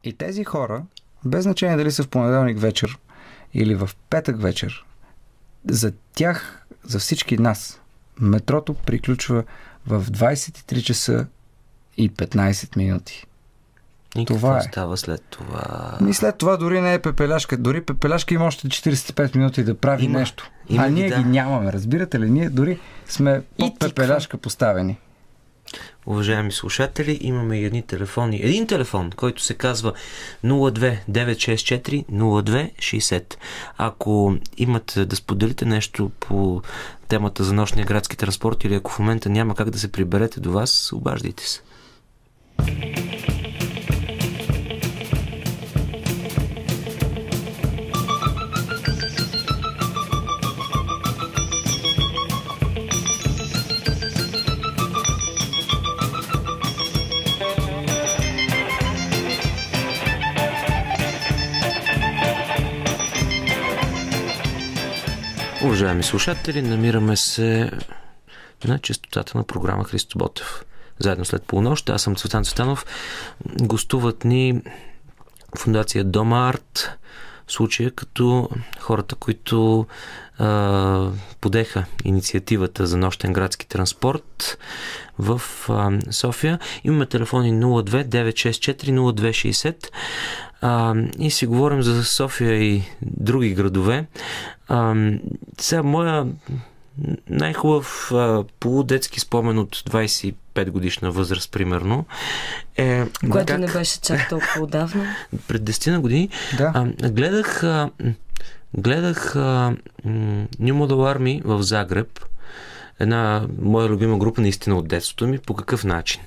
И тези хора, без значение дали са в понеделник вечер или в петък вечер, за тях, за всички нас, метрото приключва в 23 часа и 15 минути. И това става след това? След това дори не е пепеляшка. Дори пепеляшка има още 45 минути да прави нещо. Ние ги нямаме, разбирате ли? Ние дори сме под пепеляшка поставени. Уважаеми слушатели, имаме едни телефони. Един телефон, който се казва 02-964-02-60. Ако имате да споделите нещо по темата за нощния градски транспорт или ако в момента няма как да се приберете до вас, обаждайте се. Уважаеми слушатели, намираме се на честотата на програма Христо Ботев. Заедно след полунощ, аз съм Цветан Цветанов. Гостуват ни фондация Дома Арт, в случая като хората, които подеха инициативата за нощен градски транспорт в София. Имаме телефони 02-964-02-60 и си говорим за София и други градове. Сега моя най-хубав полудетски спомен от 25 годишна възраст, примерно, е... Което не беше чак толкова отдавна. Пред 10 години гледах New Model Army в Загреб. Една моя любима група наистина от детството ми. По какъв начин?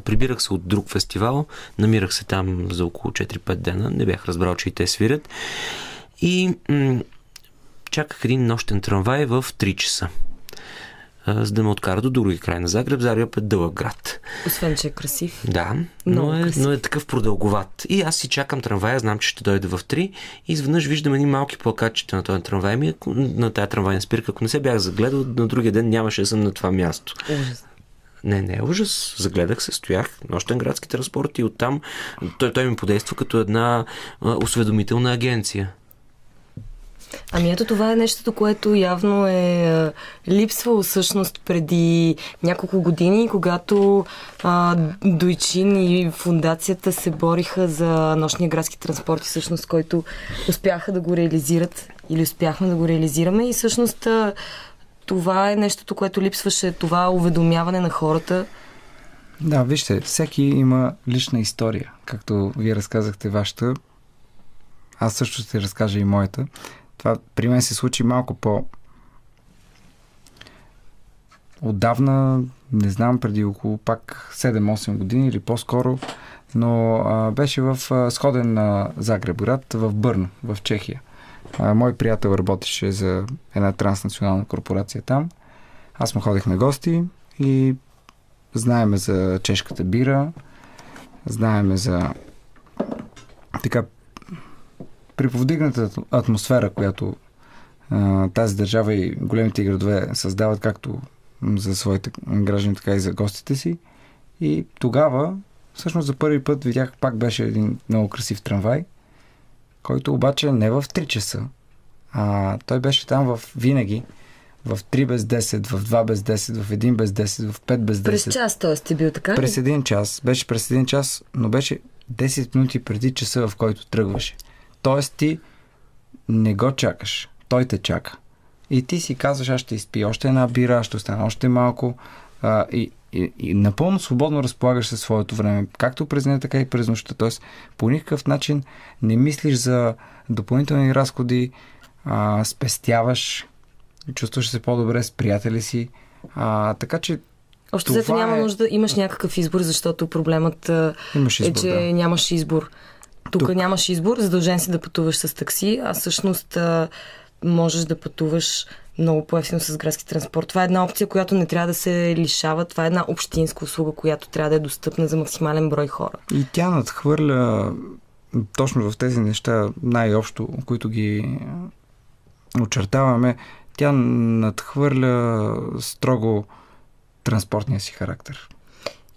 Прибирах се от друг фестивал, намирах се там за около 4-5 дена, не бях разбрал, че и те свирят. И чаках един нощен трамвай в 3 часа, за да ме откара до други край на Загреб. Загреб е дълъг град. Освен, че е красив. Да, но е такъв продълговат. И аз си чакам трамвая, знам, че ще дойде в 3 и изведнъж виждам едни малки плакатчета на този трамвай. На тази трамвайна спирка, ако не се бях загледал, на другия ден нямаше да съм на това място. Ужас. Не е ужас. Загледах се, стоях, нощен градски транспорт и оттам той ми подейства като една осведомителна агенция. Ами ето това е нещото, което явно е липсвало всъщност преди няколко години, когато Дойчин и фундацията се бориха за нощния градски транспорт, всъщност, който успяха да го реализират или успяхме да го реализираме и всъщност това е нещото, което липсваше, това уведомяване на хората. Да, вижте, всеки има лична история. Както вие разказахте вашата, аз също ще разкажа и моята. Това при мен се случи малко отдавна, не знам, преди около пак 7-8 години или по-скоро, но беше в сходен на Загребград, в Бърн, в Чехия. Мой приятел работеше за една транснационална корпорация там. Аз му ходих на гости и знаеме за чешката бира, знаеме за така приповдигната атмосфера, която тази държава и големите градове създават както за своите граждани, така и за гостите си. И тогава, всъщност за първи път видях, пак беше един много красив трамвай, който обаче не в 3 часа, а той беше там винаги в 3 без 10, в 2 без 10, в 1 без 10, в 5 без 10. През час, т.е. ти бил така? През един час. Беше през един час, но беше 10 минути преди часа, в който тръгваше. Тоест ти не го чакаш. Той те чака. И ти си казваш, аз ще изпия още една бира, ще остана още малко. И напълно свободно разполагаш със своето време. Както през деня, така и през нощта. Тоест по никакъв начин не мислиш за допълнителни разходи, спестяваш, чувстваш се по-добре с приятели си. Така че още взето няма нужда, имаш някакъв избор, защото проблемът е, че нямаш избор. Тук нямаш избор, задължен си да пътуваш с такси, а всъщност можеш да пътуваш много по-ефтино с градски транспорт. Това е една опция, която не трябва да се лишава. Това е една общинска услуга, която трябва да е достъпна за максимален брой хора. И тя надхвърля точно в тези неща, най-общо, които ги очертаваме, тя надхвърля строго транспортния си характер.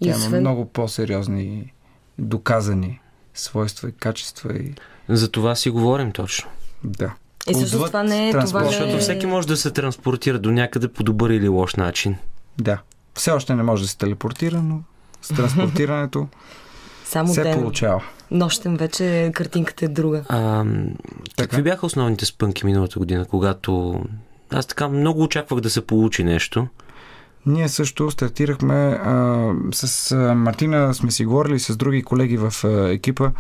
Тя има много по-сериозни доказани свойства и качества. За това си говорим точно. Да. И също това не е... Защото всеки може да се транспортира до някъде по добър или лош начин. Да. Все още не може да се телепортира, но с транспортирането само се ден. Получава. Нощем вече картинката е друга. Какви бяха основните спънки миналата година, когато аз така много очаквах да се получи нещо? Ние също стартирахме с Мартина, сме си говорили с други колеги в екипа.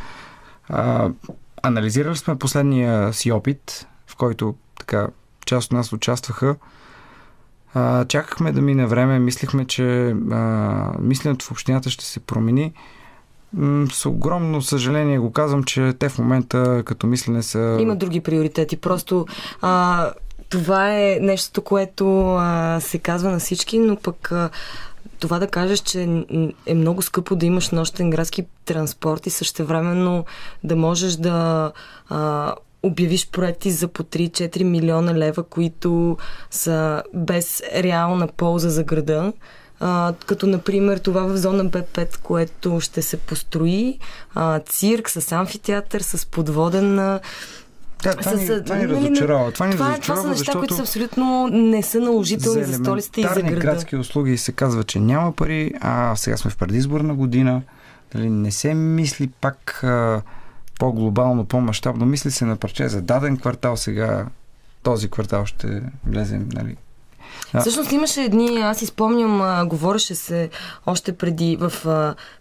Анализирали сме последния си опит, в който така част от нас участваха. Чакахме да мине време, мислихме, че мисленето в общината ще се промени. С огромно съжаление го казвам, че те в момента като мислене са... Има други приоритети. Просто това е нещото, което се казва на всички, но пък това да кажеш, че е много скъпо да имаш нощен градски транспорт и същевременно да можеш да обявиш проекти за по 3-4 милиона лева, които са без реална полза за града. Като, например, това в зона Б5, което ще се построи, цирк с амфитеатър, с подводен... Да, това ни разочарова. Това са неща, които са абсолютно не са наложителни за столицата и за града. Градски услуги се казва, че няма пари, сега сме в предизборна година. Дали не се мисли пак по-глобално, по-мащабно. Мисли се на парче за даден квартал, сега този квартал ще влезем, нали? Всъщност имаше едни, аз си спомням, говореше се още преди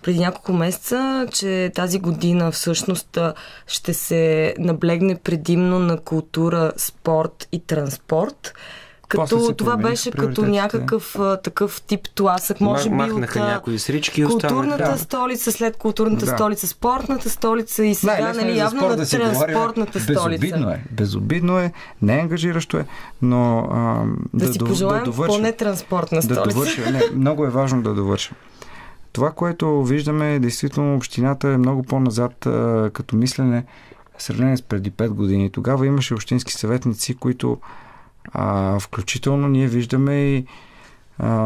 няколко месеца, че тази година всъщност ще се наблегне предимно на култура, спорт и транспорт. Като това беше като някакъв такъв тип тласък, може би от някои срички, културната столица, след културната столица, спортната столица и сега, нали, явно на транспортната столица. Безобидно е, не е ангажиращо е, но да си пожелаем поне транспортна столица. Много е важно да довършим. Това, което виждаме, действително общината е много по-назад като мислене в сравнение с преди 5 години. Тогава имаше общински съветници, които включително ние виждаме и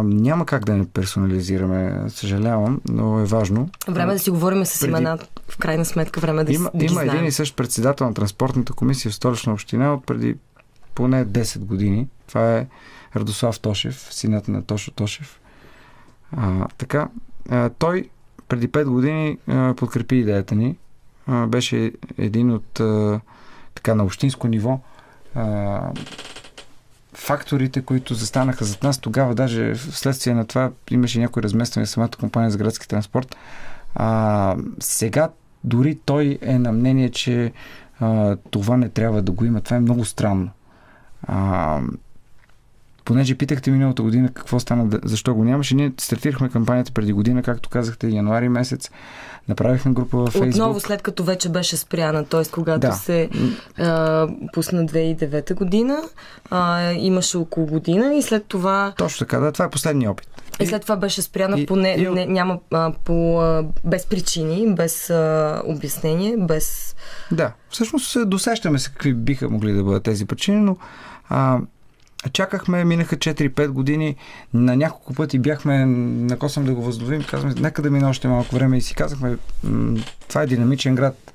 няма как да не персонализираме, съжалявам, но е важно. Време да си говорим с имена, в крайна сметка време да ги знаем. Има един и същ председател на транспортната комисия в Столична община от преди поне 10 години. Това е Радослав Тошев, синът на Тошо Тошев. Той преди 5 години подкрепи идеята ни. Беше един от на общинско ниво факторите, които застанаха зад нас. Тогава даже вследствие на това имаше някой разместване в самата компания за градски транспорт. Сега дори той е на мнение, че това не трябва да го има. Това е много странно. Понеже питахте миналата година какво стана, защо го нямаше, ние стартирахме кампанията преди година, както казахте, януари месец. Направихме група във Фейсбук. Отново след като вече беше спряна, т.е. когато се пусна 2009 година, имаше около година и след това... Точно така, това е последния опит. И след това беше спряна без причини, без обяснение, без... Да, всъщност досещаме се какви биха могли да бъдат тези причини, но чакахме, минаха 4-5 години, на няколко пъти бяхме накосъм да го възобновим, казваме, нека да мине още малко време и си казахме, това е динамичен град.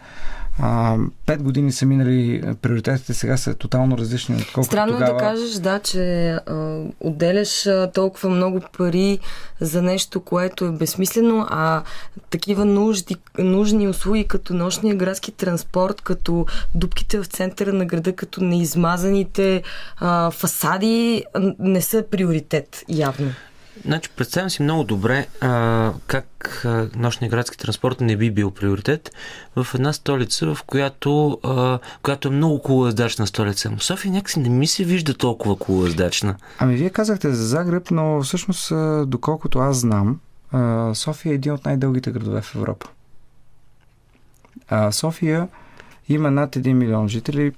5 години са минали, приоритетите сега са тотално различни, отколкото странно тогава. Странно да кажеш, че отделяш толкова много пари за нещо, което е безсмислено, а такива нужни услуги, като нощния градски транспорт, като дупките в центъра на града, като неизмазаните фасади, не са приоритет, явно. Значи, представям си много добре как нощния градски транспорт не би бил приоритет в една столица, в която е много колоездачна столица. Но София някакси не ми се вижда толкова колоездачна. Вие казахте за Загреб, но всъщност, доколкото аз знам, София е един от най-дългите градове в Европа. София има над 1 милион жители.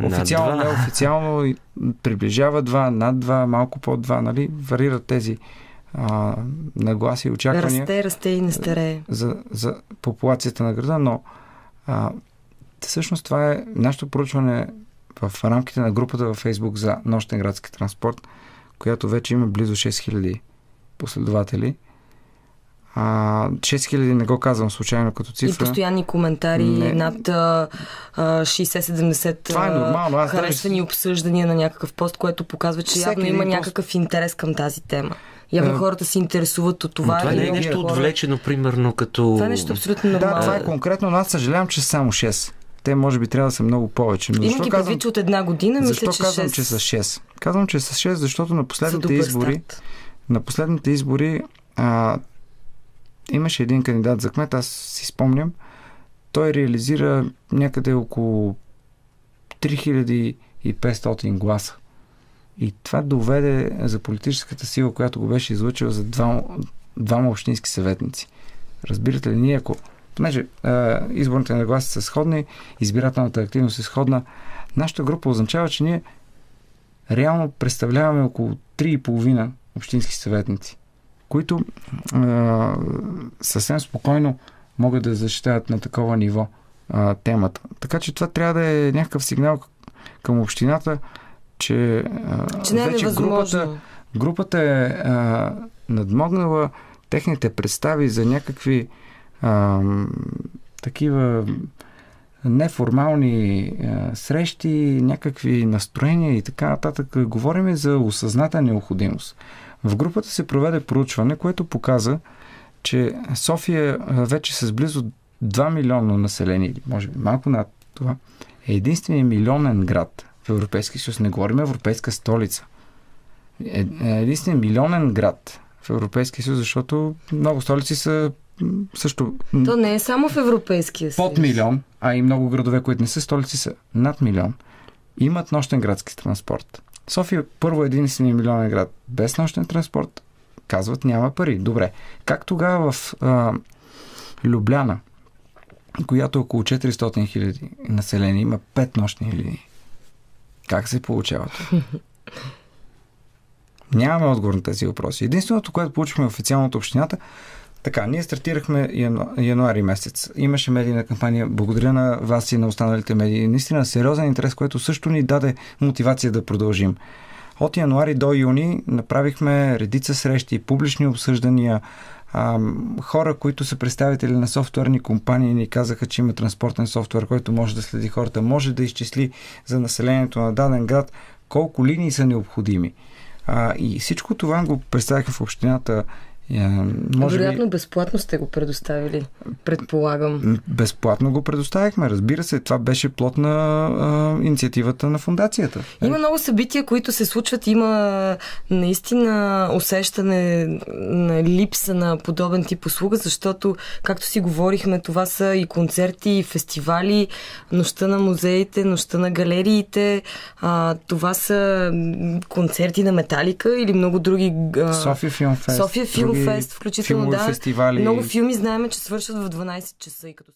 Официално, неофициално приближава 2, над 2, малко под 2, нали? Варират тези нагласи и очаквания. Расте и не старее. За популацията на града, но всъщност това е нашето проучване в рамките на групата във Фейсбук за нощен градски транспорт, която вече има близо 6000 последователи. 6000 не го казвам случайно като цифра. И постоянни коментари, над 60-70 това е нормално. харесвани обсъждания на някакъв пост, което показва, че явно има някакъв интерес към тази тема. Явно хората се интересуват от това. Това не е нещо отвлечено, примерно, като... Това е нещо абсолютно нормално. Да, това е конкретно, но аз съжалявам, че са само 6. Те може би трябва да са много повече. Имайки предвид, че от една година, мисля, че 6. Защо казвам, че са 6? Казвам, че са 6, защото на последните избори имаше един кандидат за кмет, аз си спомням, той реализира някъде около 3500 гласа. И това доведе за политическата сила, която го беше излъчила, за двама общински съветници. Разбирате ли, ние понеже изборните нагласи са сходни, избирателната активност е сходна, нашата група означава, че ние реално представляваме около 3,5 общински съветници, които съвсем спокойно могат да защитават на такова ниво темата. Така че това трябва да е някакъв сигнал към общината, че вече групата е надмогнала техните представи за някакви такива неформални срещи, някакви настроения и така нататък. Говорим за осъзната необходимост. В групата се проведе проучване, което показа, че София вече с близо 2 милиона население, или може би малко над това, е единственият милионен град в Европейския съюз. Не говорим европейска столица. Единственият милионен град в Европейския съюз, защото много столици са също... То не е само в Европейския съюз. Под милион, а и много градове, които не са столици, са над милион. Имат нощен градски транспорт. София първо единственият милионен град без нощен транспорт. Казват, няма пари. Добре. Как тогава в Любляна, която около 400 хиляди население, има 5 нощни линии? Как се получава това? Нямаме отговор на тези въпроси. Единственото, което получихме официално от общината, така, ние стартирахме януари месец. Имаше медийна кампания. Благодаря на вас и на останалите медии. Наистина сериозен интерес, което също ни даде мотивация да продължим. От януари до юни направихме редица срещи, публични обсъждания. Хора, които са представители на софтуерни компании, ни казаха, че има транспортен софтуер, който може да следи хората, може да изчисли за населението на даден град колко линии са необходими. И всичко това го представиха в общината. Вероятно безплатно сте го предоставили, предполагам. Безплатно го предоставихме, разбира се. Това беше плод на инициативата на фундацията. Има много събития, които се случват. Има наистина усещане на липса на подобен тип услуга, защото, както си говорихме, това са и концерти, и фестивали, нощта на музеите, нощта на галериите. Това са концерти на Металика или много други... София Филмфест. София Филмфест, включително, да. Фестивали. Много филми знаем, че свършват в 12 часа и като